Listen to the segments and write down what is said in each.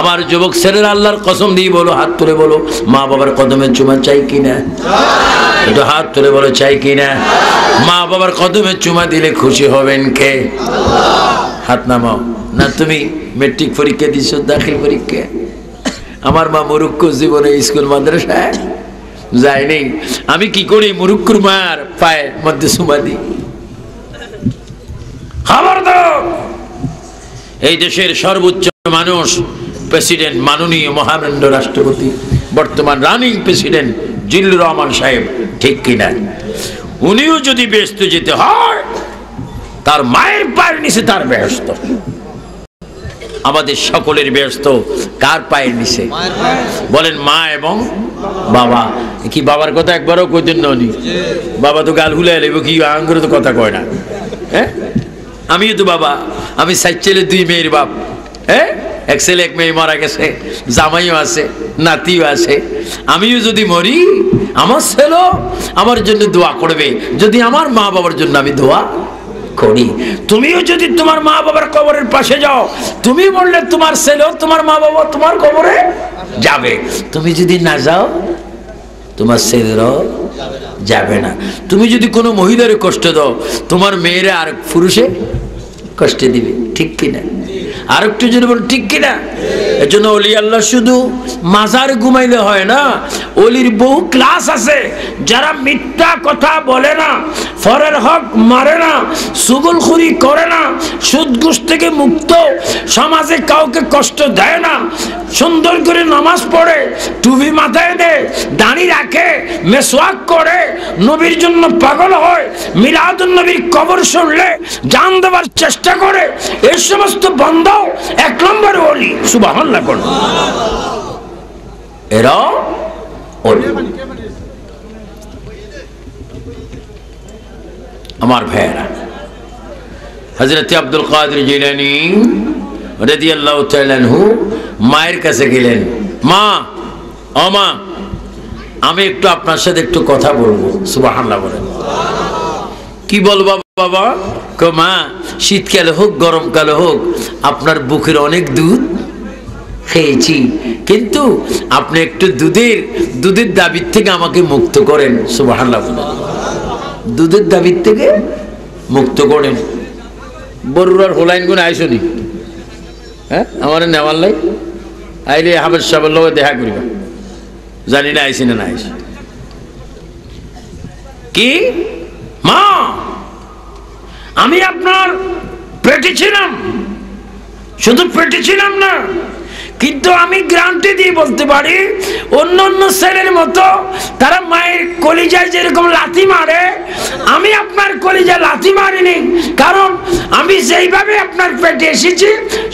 আমার যুবক ছেলেরা আল্লাহর কসম দিয়ে বলো, হাত তুলে বলো, মা বাবার কদমে চুমা চাই কিনা? একটু হাত তুলে বলো, চাই কিনা? মা বাবার কদমে চুমা দিলে খুশি হবেন কে? হাত নামাও। না তুমি মেট্রিক পরীক্ষা দিছো, দাখিল পরীক্ষা? আমার মা মুরুক্ষ জীবনে স্কুল মাদ্রাসায় যায়নি। আমি কি করি? মুরুক্ষুর মার পায়ের মধ্যে চুমা দিই। খবর দাও, এই দেশের সর্বোচ্চ মানুষ প্রেসিডেন্ট, মাননীয় মহামান্য রাষ্ট্রপতি, বর্তমান রানিং প্রেসিডেন্ট জিল্লুর রহমান সাহেব, ঠিক কিনা? উনিও যদি ব্যস্ত যেতে হয়, তার মায়ের পায়ের নিচে তার ব্যস্ত। আমাদের সকলের ব্যস্ত কার পায়ের নিচে? বলেন, মা এবং বাবা। কি বাবার কথা একবারও কইতেন না উনি? বাবা তো গাল হুলে এলেব, কি আঙ্গুরে তো কথা কয় না। হ্যাঁ, আমিও তো বাবা। আমি 4 ছেলে 2 মেয়ের বাপ। হ্যাঁ, 1 ছেলে 1 মেয়ে মারা গেছে, জামাইও আছে, নাতিও আছে। আমিও যদি মরি, আমার ছেলে আমার জন্য দোয়া করবে, যদি আমার মা বাবার জন্য আমি দোয়া করি। তুমিও যদি তোমার মা বাবার কবরের পাশে যাও, তুমি বললে তোমার ছেলে, তোমার মা বাবা তোমার কবরে যাবে। তুমি যদি না যাও, তোমার ছেলেরাও যাবে না। তুমি যদি কোনো মহিলার কষ্ট দাও, তোমার মেয়েরা আর পুরুষে কষ্ট দিবে, ঠিক কিনা? আর একটু যদি বল, ঠিক কিনা? এজন্য ওলি আল্লাহ শুধু মাজার ঘুমাইলে হয় না, ওলির বহু ক্লাস আছে। যারা মিথ্যা কথা বলে না, ফরের হক মারে না, সুগুলখুরি করে না, সুদ ঘুষ থেকে মুক্ত, সমাজে কাউকে কষ্ট দেয় না, সুন্দর করে নামাজ পড়ে, টুপি মাথায় দেয়, দাড়ি রাখে, মেসওয়াক করে, নবীর জন্য পাগল হয়, মিলাদুন নবীর কবর শুনলে জান দেওয়ার চেষ্টা করে, এই সমস্ত বন্ধ 1 নম্বর ওলি। সুবহানাল্লাহ করুন, এরা ওলি। আমার ভাইয়েরা, হযরত আব্দুল কাদের জিলানী রাদিয়াল্লাহু তাআলা আনহু মায়ের কাছে গেলেন। মা, ও মা, আমি একটু আপনার সাথে একটু কথা বলবো। সুবহানাল্লাহ বলেন। কি বলবো বাবা? মা, শীতকালে হোক গরমকালে হোক, আপনার বুকের অনেক দুধ খেয়েছি, কিন্তু আপনি একটু দুধের দাবির থেকে আমাকে মুক্ত করেন। সুবহানাল্লাহ বলেন। দুধের দাবির থেকে মুক্ত করেন। বরুরার হোলাইন গুণ আইসনি? হ্যাঁ, আমার নেওয়ার লাই আইলে হাবের সাহেবের লোক দেখা করিবা, জানি না আইসি না না আইসি। কি মা, আমি আপনার পেটে ছিলাম, শুধু পেটে ছিলাম না, কিন্তু আমি গ্যারান্টি দিয়ে বলতে পারি, অন্য অন্য ছেলের মতো তারা মায়ের কলিজায় যেরকম লাথি মারে, আমি আপনার কলিজায় লাথি মারিনি। কারণ আমি যেইভাবে আপনার পেটে এসেছি,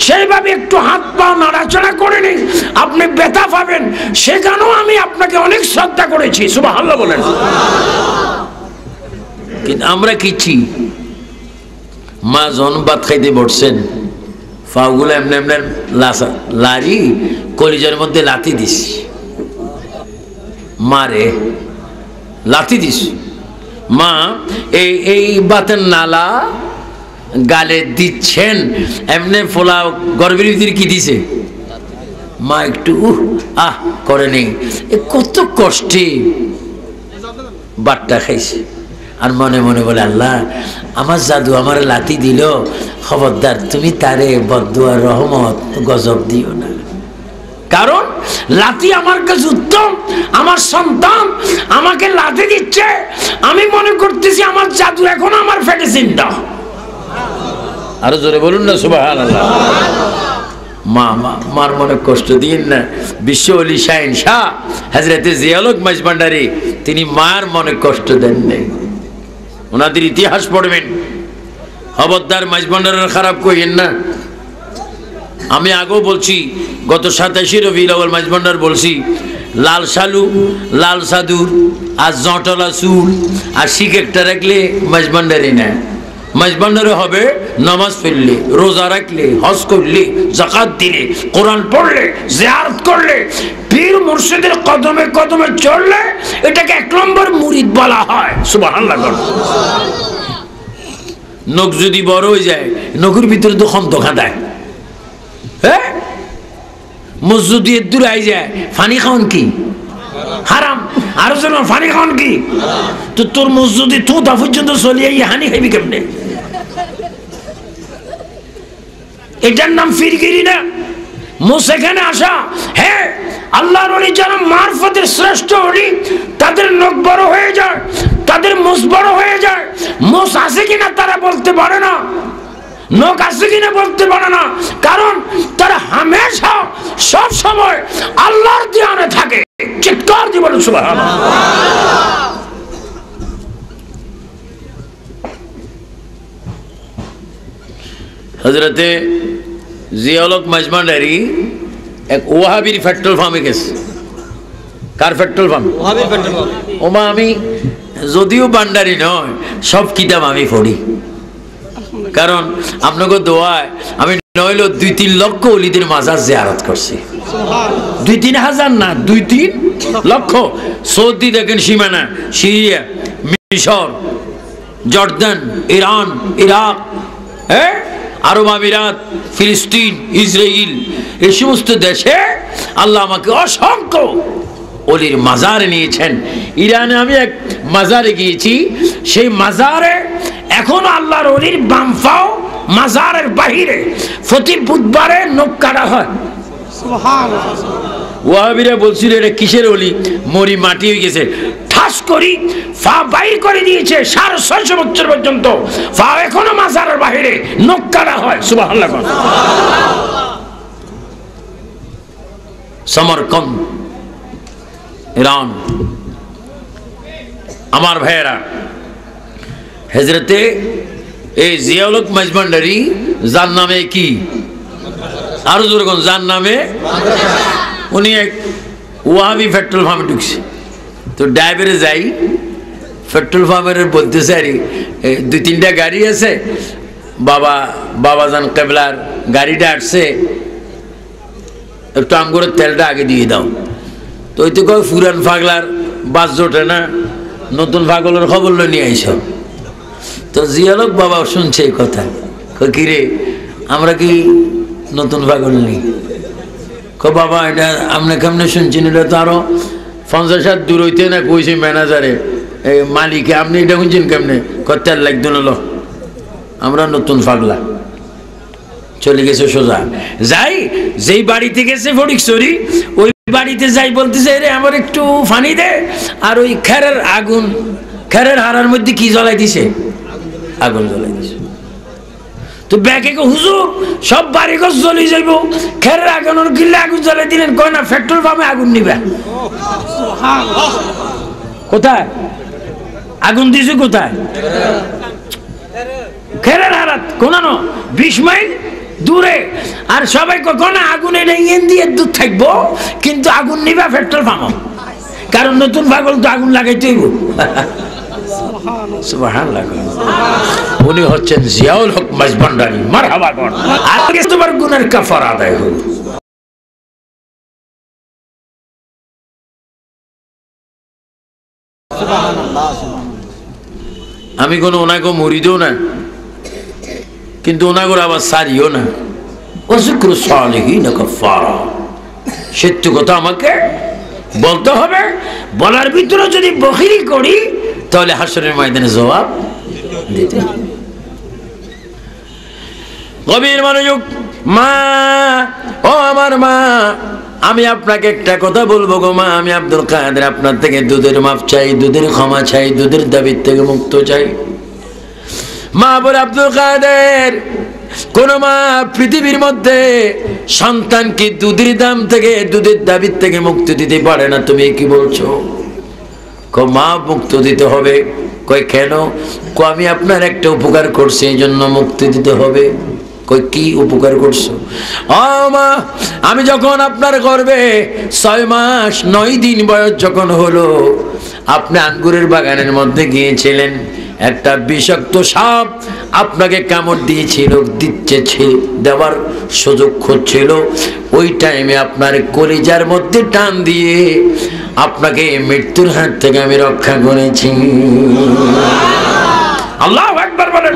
সেইভাবে একটু হাত পা নাড়াচড়া করিনি, আপনি ব্যথা পাবেন, সেখানেও আমি আপনাকে অনেক শ্রদ্ধা করেছি। সুবহানাল্লাহ বলেন। কিন্তু আমরা কিছি, মা জন ভাত খাইতে বসছেন, পাগুলো এমনি এমনি লারি কলিজার মধ্যে লাথি দিস, মারে লাথি দিস। মা এই বাতের নালা গালে দিচ্ছেন, এমনি ফোলা গর্ভের ভিতরে কি দিছে? মা একটু আহ করে নেই, কত কষ্টে বাটটা খাইছে। আর মনে মনে বলে, আল্লাহ, আমার জাদু আমার লাথি দিল, খবরদার তুমি তারে বদদুয়া রহমত গজব দিও না। কারণ লাথি আমার কাছে উত্তম, আমার সন্তান আমাকে লাথি দিচ্ছে, আমি মনে করতেছি আমার জাদু এখন আমার পেটে চিন্তা। আরো জোরে বলুন না সুবহানাল্লাহ। মার মনে কষ্ট দিন না। বিশ্ব ওলি শাহিন শাহ হযরত জিয়াউল হক মাঝভান্ডারী, তিনি মার মনে কষ্ট দেন নাই। ওনাদের ইতিহাস পড়বেন, খবরদার মাঝভান্ডারের খারাপ কইেন না। আমি আগেও বলছি, গত 27 রবিউল আউয়াল মাঝভান্ডার বলছি, লাল সালু, লাল সাদুর আর জটলা চুল আর শিখ একটা রাখলে মাঝভান্ডারি না। মাঝভান্ডারে হবে নামাজ পড়লে, রোজা রাখলে, হজ করলে, যাকাত দিলে, কোরআন পড়লে, জিয়ারত করলে, পীর মুর্শিদের কদমে কদমে চললে, এটাকে 1 নম্বর মুরিদ বলা হয়। সুবহানাল্লাহ। নখ যদি বড় হয়ে যায়, নখের ভিতরে তো খন্ত খাদায়। হ্যাঁ, মসজিদ দূরে আই যায় পানি খাওয়ান কি হারাম, আরো যেন পানি খাওয়ান কি, তো তোর মসজিদে তো তা পর্যন্ত চলিয়ে হানি খাইবি কেমনে? এটার নাম ফিরগিরি না। সেখানে আসা, হ্যাঁ আল্লাহর ওলি যারা মারফতের শ্রেষ্ঠ ওলি, তাদের নখ বড় হয়ে যায়, তাদের মোষ বড় হয়ে যায়। মোষ আছে কিনা তারা বলতে পারে না, নখ আছে কিনা বলতে পারে না, কারণ তারা হামেশা সব সময় আল্লাহর ধ্যানে থাকে। চিৎকার দিয়ে বলুন সুবহানাল্লাহ। হযরতে জিয়াউল হক মাজমান্ডারি এক ওয়াহাবির পেট্রোল পাম্পে গেছে। কার পেট্রোল পাম্প? ওয়াহাবির পেট্রোল পাম্প। ওমা আমি যদিও বান্ডারি নয়, সব কিতাব আমি পড়ি, কারণ আপনাকে দোয়ায় আমি নইল 2-3 লক্ষ ওলিদের মাজার জিয়ারত করছি। 2-3 হাজার না, 2-3 লক্ষ। সৌদি দেখেন সীমানা, সিরিয়া, মিশর, জর্দান, ইরান, ইরাক, হ্যাঁ আরব আমিরাত, ফিলিস্তিন, ইসরায়েল, এই সমস্ত দেশে আল্লাহ আমাকে অসংখ্য ওলির মাজারে নিয়েছেন। ইরানে আমি এক মাজারে গিয়েছি, সেই মাজারে এখনো আল্লাহর ওলির বাম পাও মাজারের বাহিরে প্রতি বুধবারে নখ কাটা হয়। ওয়াহাবিরা বলছিল এটা কিসের ওলি, মরি মাটি হয়ে গেছে, ঠাস করি ফা বাইর করে দিয়েছে 650 বছর পর্যন্ত ফা এখনো মাজারের বাহিরে নখ কাটা হয়। সুবহানাল্লাহ। সমরকন্দ, ইরান। আমার ভাইয়েরা, হযরতে এই জিয়াউল হক মাজমান্ডারি যার নামে কি আরো জোরগঞ্জ, যার নামে উনি এক ওয়াহাবি পেট্রোল পাম্পে ঢুকছে। তো ড্রাইভারে যাই, পেট্রোল পাম্পের বলতেছে আরে 2-3টা গাড়ি আছে, বাবাজান কেবলার গাড়িটা আসছে, একটু আমগরের তেলটা আগে দিয়ে দাও। তো ওই তো কয় পুরান পাগলার বাস জোটে না, নতুন পাগলের খবর নিয়ে আইস। তো জিয়াউল হক বাবা শুনছে এই কথা, কিরে আমরা কি নতুন পাগল নেই? বাবা এটা আপনি কেমনে শুনছেন, এটা তো আরো 50 হাত দূর হইতে না কইছে ম্যানেজারে, এই মালিকে, আপনি এটা শুনছেন কেমনে? তেল লাগতো না, আমরা নতুন পাগলা। চলে গেছে সোজা। যাই যেই বাড়িতে গেছে ফটিকছড়ি, ওই বাড়িতে যাই বলতেছে রে আমার একটু পানি দে, আর ওই খেরের আগুন, খেরের হারার মধ্যে কি জ্বলাই দিছে, আগুন জ্বলাই দিছে। তো ব্যাকে হুজুর সব বাড়িঘর জ্বলে যাইব, খেরের আগুন কিনলে আগুন জ্বলাই দিলেন, কয় না পেট্রোল পাম্পে আগুন নিবে। কোথায় আগুন দিছে? কোথায়? খেরের হারাত কোনানো 20 মাইল দূরে। আর সবাই কখনো আগুন এনে ইঞ্জিন দিয়ে দূর থাকবো, কিন্তু আগুন নিবে পেট্রোল পাম্প, কারণ নতুন পাগল তো আগুন লাগাইতে হইব। সুবহানাল্লাহ। উনি হচ্ছেন জিয়াউল হক মাজমান্ডারি। মারহাবা কর। আজকে তোমার গুনার কাফারা আদায় হল। আমি কোনো ওনাকে মুরিদও না, কিন্তু ওনাগর আবার সারিও না। ওয়াযিকরু সালিহিন কাফারা। সত্য কথা আমাকে বলতে হবে, বলার ভিতরে যদি বখিরি করি তাহলে হাসরের ময়দানে জবাব দিতে হবে। গভীর মনোযোগ। মা, ও আমার মা, আমি আপনাকে একটা কথা বলবো গো মা। আমি আব্দুল কাদের আপনার থেকে দুধের মাপ চাই, দুধের ক্ষমা চাই, দুধের দাবির থেকে মুক্ত চাই। মা বলে, আব্দুল কাদের কোন মা পৃথিবীর মধ্যে সন্তানকে দুধের দাম থেকে, দুধের দাবির থেকে মুক্তি দিতে পারে না। তুমি কি বলছো? মা মুক্ত দিতে হবে। কই কেন? আমি আপনার একটা উপকার করছি, এই জন্য মুক্তি দিতে হবে। কই কি উপকার করছো? মা, আমি যখন আপনার গর্ভে 6 মাস 9 দিন বয়স যখন হলো, আপনি আঙ্গুরের বাগানের মধ্যে গিয়েছিলেন, একটা বিষাক্ত সাপ আপনাকে কামড় দিয়েছিল, দেওয়ার সুযোগ খুঁজছিল। ওই টাইমে আপনার কলিজার মধ্যে টান দিয়ে আপনাকে মৃত্যুর হাত থেকে আমি রক্ষা করেছি। আল্লাহু আকবার বলেন।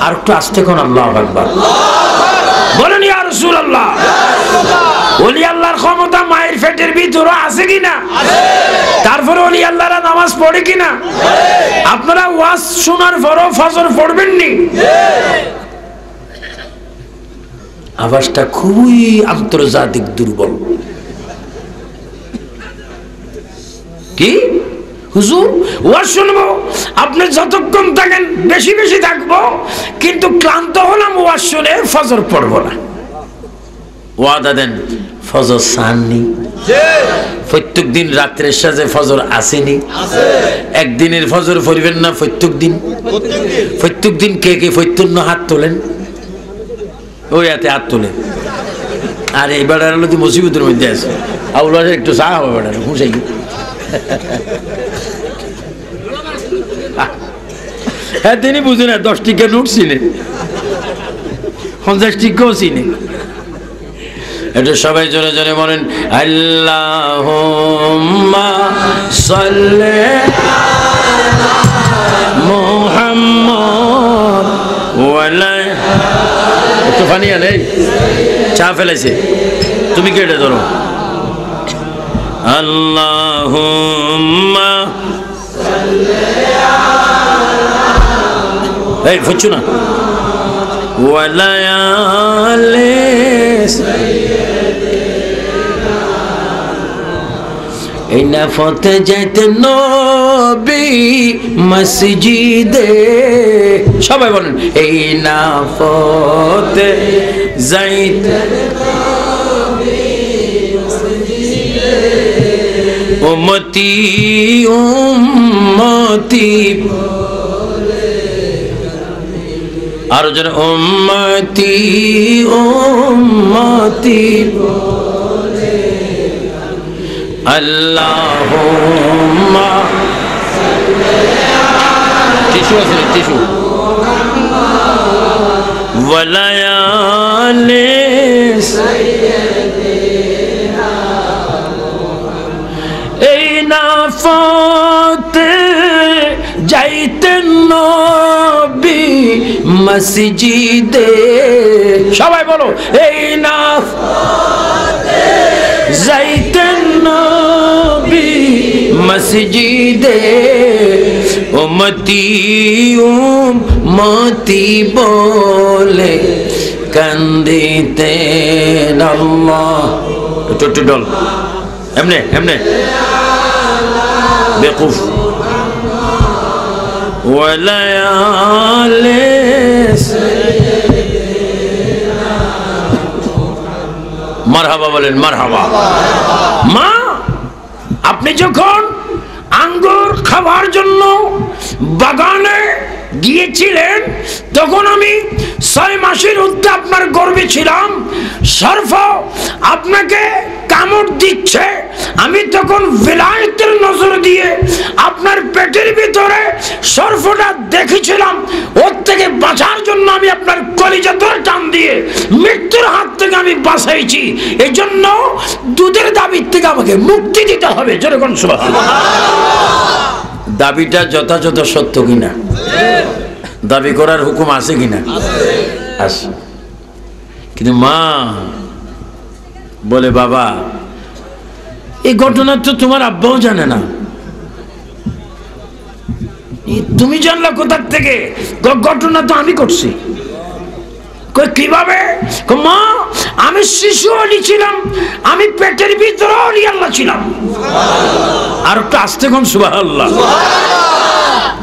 আর একটু আস্তে কোন আল্লাহু আকবার বলেন। ইয়া রাসূলুল্লাহ। ওলি আল্লাহর ক্ষমতা মায়ের পেটের ভিতরে আছে কিনা? তারপরে ওলি আল্লাহরা নামাজ পড়ে কিনা? আপনারা ওয়াজ শোনার পরও ফজর পড়বেন নি? আওয়াজটা খুবই আন্তর্জাতিক দুর্বল। কি হুজুর ওয়াজ শুনবো? আপনি যতক্ষণ থাকেন বেশি বেশি থাকবো, কিন্তু ক্লান্ত হলাম ওয়াজ শুনে, ফজর পড়বো না। ওয়াদা দেন ফজর সাননি? প্রত্যেক দিন রাত্রের সাজে ফজর আসেনি? একদিনের ফজর পড়বেন না প্রত্যেক দিন? প্রত্যেক দিন কে কে প্রত্যন্ন হাত তোলেন? ওই হাতে হাত তোলেন। আর এই বেড়ার হলো তুই মুসিবতের মধ্যে আছে, আউলা একটু চা হবে বেড়ার হুঁসাই। হ্যাঁ তিনি বুঝে না 10 টিকা নোট চিনে, 50 টিকাও চিনে। এটা সবাই জোরে জোরে বলেন আল্লাহুম্মা সাল্লি আলা মুহাম্মদ ওয়া আলা। একটু ফানি আলে চা ফেলেছে, তুমি কেটে ধরো। আল্লাহুম্মা এই ফুচ্ছু না ওয়া লায়ালি এই নাফতে যাইতে নবী মসজিদে, সবাই বলেন এই নাফতে যাইতে উম্মতি উম্মতি আর জন উম্মতি উম্মতি আল্লাহুম্মা টিস্যু আছে টিস্যু ওয়া লায়ালি এই নাফতে যাইতেন নবী মসজিদে, সবাই বলো এই নাফতে যাইতেন নবী মসজিদে উম্মতি উম্মতি বলে কান্দিতেন। আল্লাহ একটু ডল এমনে এমনে বেকুফ ওয়া লায়ালি মারহাবা বলেন মারহাবা। মা আপনি যখন আঙ্গুর খাওয়ার জন্য বাগানে গিয়েছিলেন তখন আমি 6 মাসের ঊর্ধ্বে আপনার গর্ভে ছিলাম, সর্প আপনাকে কামড় দিচ্ছে, আমি তখন বেলায়েতের নজর দিয়ে আপনার পেটের ভিতরে সর্পটা দেখেছিলাম, ওর থেকে বাঁচার জন্য আমি আপনার কলিজা ধরে টান দিয়ে মৃত্যুর হাত থেকে আমি বাঁচাইছি। এই জন্য দুধের দাবির থেকে আমাকে মুক্তি দিতে হবে। যেরকম দাবিটা যথাযথ সত্য কিনা, দাবি করার হুকুম আছে কিনা? আছে। কিন্তু মা বলে বাবা এই ঘটনা তো তোমার আব্বাও জানে না, তুমি জানলা কোথার থেকে? ঘটনা তো আমি করছি। কিভাবে? মা আমি শিশু অলি ছিলাম, আমি পেটের ভিতরে অলি আল্লাহ ছিলাম। আর একটু আসতে কোন সুবহানাল্লাহ।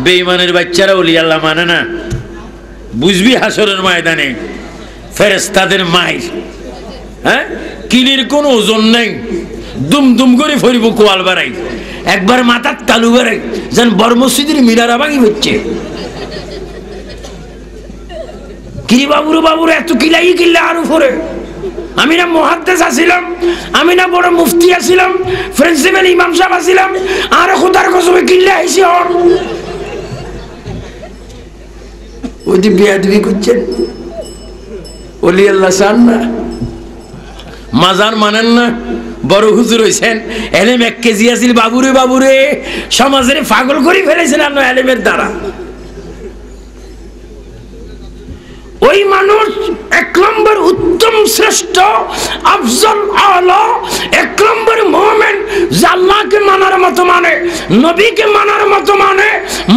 বেঈমানের বাচ্চারা অলি আল্লাহ মানে না, বুঝবি হাসরের ময়দানে ফেরেশতাদের মাইর, হ্যাঁ কিলির কোন ওজন নেই, দুম দুম করে ফরিব কোয়াল বাড়াই, একবার মাথার তালু বাড়াই যেন বড় মসজিদের মিনারা ভাঙি হচ্ছে। কিরি বাবুর বাবুর এত কিলাই কিল্লা আর উপরে। আমি না মুহাদ্দিস আছিলাম, আমি না বড় মুফতি আছিলাম, প্রিন্সিপাল ইমাম সাহেব আছিলাম, আর খোদার কসমে কিল্লা আইছি। আর ওই যে বিয়াদবি করছেন, ওলি আল্লাহ চান না, মাজার মানেন না, বড় হুজুর হইছেন, এলেম 1 কেজি আছিল, বাবুরে বাবুরে সমাজের পাগল করে ফেলেছেন আপনার এলেমের দ্বারা। ওই মানুষ 1 নম্বর উত্তম শ্রেষ্ঠ আফজল আলা মতো মানে, নবীকে মানার মতো মানে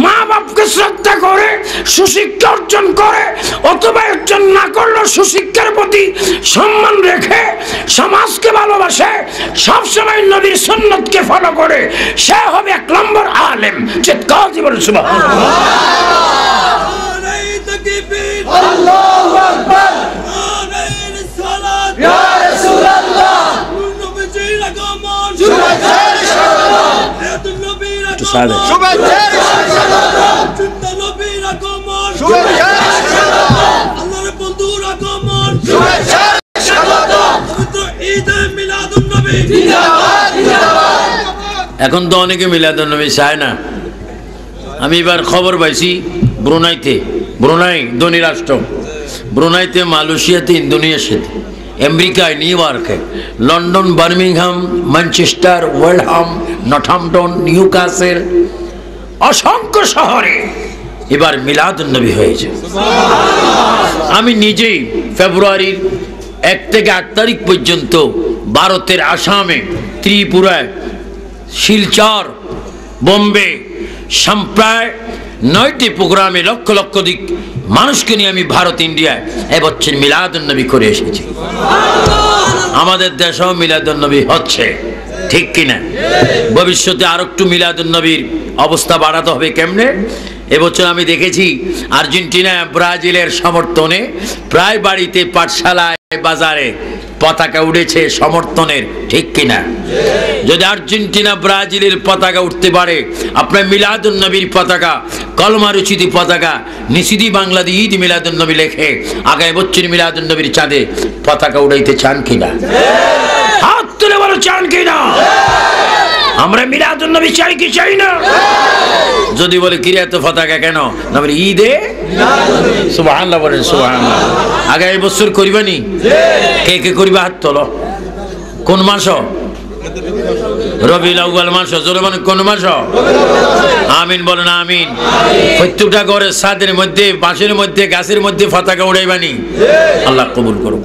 মা বাপকে শ্রদ্ধা করে, সুশিক্ষা অর্জন করে, অথবা অর্জন না করলেও সুশিক্ষার প্রতি সম্মান রেখে সমাজকে ভালোবাসে, সবসময় নবীর সুন্নতকে ফলো করে, সে হবে 1 নম্বর আলেম। চিৎকার দিয়ে বলুন সুবহানাল্লাহ। আল্লাহু আকবার। ইয়া রাসূলুল্লাহ। নবীজির আগমন, শুভেচ্ছার স্বাগতম। নবীর আগমন, শুভেচ্ছার স্বাগতম। নবীর আগমন, শুভেচ্ছার স্বাগতম। আল্লাহর বন্ধুর আগমন, শুভেচ্ছার স্বাগতম। পবিত্র ঈদ মিলাদুন নবী, জিন্দাবাদ জিন্দাবাদ। এখন তো অনেকে মিলাদুন নবী চায় না। আমি এবার খবর পাইছি ব্রুনাই ধনী রাষ্ট্র, ব্রুনাইতে, মালয়েশিয়াতে, ইন্দোনেশিয়াতে, আমেরিকায়, নিউ ইয়র্কে, London, Birmingham, Manchester, Welham, Northampton, Newcastle, অসংখ্য শহরে এবার মিলাদুন নবী হয়েছে। আমি নিজেই ফেব্রুয়ারির 1 থেকে 8 তারিখ পর্যন্ত ভারতের আসামে, ত্রিপুরায়, শিলচর, বোম্বে, প্রায় 9টি প্রোগ্রামে লক্ষ লক্ষ দিক মানুষকে নিয়ে আমি ভারত, ইন্ডিয়ায় এবছর মিলাদুন নবী করে এসেছি। আমাদের দেশেও মিলাদুন নবী হচ্ছে, ঠিক কিনা? ভবিষ্যতে আর একটু মিলাদুন নবীর অবস্থা বাড়াতে হবে। কেমনে? এবছর আমি দেখেছি আর্জেন্টিনা, ব্রাজিলের সমর্থনে প্রায় বাড়িতে, পাঠশালায়, বাজারে পতাকা উড়েছে সমর্থনের, ঠিক কিনা? যদি আর্জেন্টিনা, ব্রাজিলের পতাকা উঠতে পারে, আপনার মিলাদুন নবীর পতাকা, কলমা রচিত পতাকা, নিষিদ্ধি বাংলাদেশ ঈদ মিলাদুন নবী লেখে আগামী বছর মিলাদুন নবীর চাঁদে পতাকা উড়াইতে চান কিনা? হাত তুলে বলো, চান কিনা? আমরা মিলাদুন নবী চাই কি চাই না? যদি বলে কিরে এত পতাকা কেন, না বলে ঈদে সুবহানাল্লাহ বলেন, সুবহানাল্লাহ। আগামী বছর করিবানি? কে কে করিবা? হাত তোলো। কোন মাস? রবিউল আউয়াল মাস। জোরে বলেন, কোন মাস? আমিন বলেন, আমিন। প্রত্যেকটা ঘরে ছাদের মধ্যে, বাঁশের মধ্যে, গাছের মধ্যে পতাকা উড়াইবানি। আল্লাহ কবুল করুন।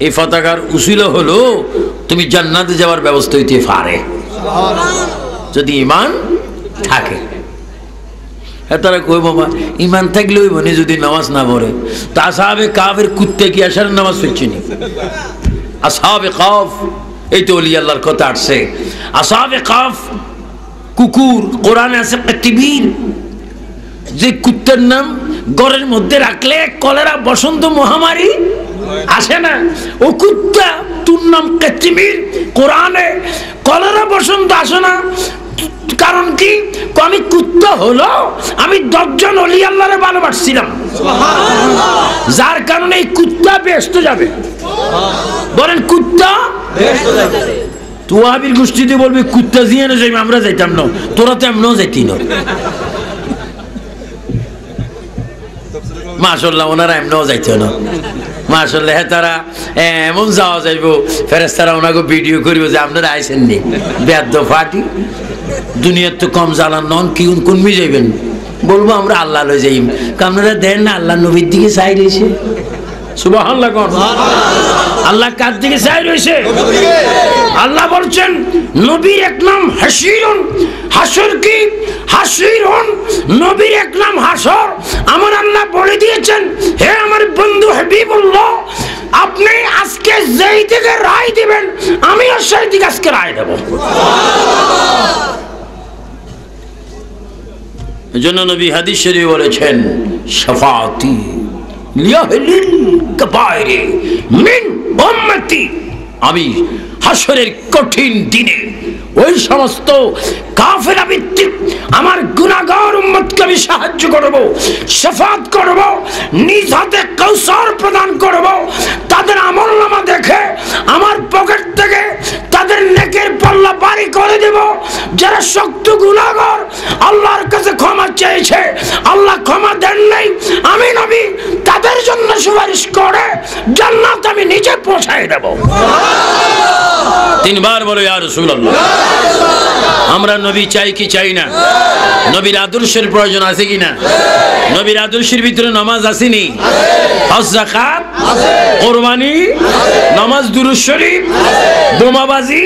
এই পতাকার উসিলা হলো তুমি জান্নাতে যাওয়ার ব্যবস্থা হইতে পারে, যদি ঈমান থাকে। তারা কই বাবা ঈমান থাকলে হইব না, যদি নামাজ না পড়ে। তো আসহাবে কাফের কুত্তে কি আসার নামাজ পড়ছেনি? আসহাবে কাফ, এই তো ওলি আল্লাহর কথা আসছে। আসহাবে কাফ কুকুর, কোরআনে আছে কিতবীর, যে কুত্তার নাম ঘরের মধ্যে রাখলে কলেরা, বসন্ত মহামারী আসে না। ও কুত্তা, তোর নাম কিতবীর, কোরআনে কলেরা, বসন্ত আসে না। কারণ কি? আমি কুত্তা হলো আমি 10 জন ওলি আল্লাহরে ভালোবাসছিলাম, যার কারণে এই কুত্তা বেহেশতে যাবে। বলেন কুত্তা বেহেশতে যাবে। তুয়াবির গোষ্ঠীতে বলবি কুত্তা জিয়ে না যাই, আমরা যাইতাম না, তোরা তো এমনও যাইতি না। মাশাআল্লাহ, ওনারা এমনও যাইতো না। মাশাআল্লাহ, তারা এমন যাওয়া যাইব, ফেরেশতারা ওনাকে ভিডিও করিব যে আপনারা আইসেন নি, বেদ্য ফাটি দুনিয়ার তো কম জ্বালান নন, কি কোনমি যাইবেন? বলবো আমরা আল্লাহ লই যাইম। আপনারা দেন না আল্লাহ নবীর দিকে চাই রয়েছে। সুবহানাল্লাহ কোন? আল্লাহ কার দিকে চাই রয়েছে? আল্লাহ বলছেন নবীর এক নাম হাসিরুন। হাসর কি? হাসিরুন, নবীর এক নাম হাসর। আমার আল্লাহ বলে দিয়েছেন, হে আমার বন্ধু হাবিবুল্লাহ, আপনি আজকে যেই দিকে রায় দিবেন আমিও সেই দিকে আজকে রায় দেব। এজন্য নবী হাদিস শরীফে বলেছেন, শাফাআতি লিয়াহলিল কাবাইরি মিন উম্মতি, আমি হাসরের কঠিন দিনে ওই সমস্ত কাফেরা ভিত্তিক আমার গুনাহগার উম্মতকে আমি সাহায্য করব, শাফাআত করব, নিজ হাতে কাউসার প্রদান করব। তাদের আমলনামা দেখে আমার পকেট থেকে তাদের নেকের পাল্লা বাড়ি করে দেব। যারা শক্ত গুনাহগার আল্লাহর কাছে ক্ষমা চেয়েছে, আল্লাহ ক্ষমা দেন নাই, আমি নবী তাদের জন্য সুপারিশ করে জান্নাত আমি নিজে পৌঁছায় দেব। 3 বার বলো ইয়া রাসূলুল্লাহ। আমরা নবী চাই কি চাই না? নবীর আদর্শের প্রয়োজন আছে কি না? নবীর আদর্শের ভিতরে নামাজ আসেনি? হজ, যাকাত, কোরবানি, নামাজ, দুরূদ শরীফ, বোমাবাজি,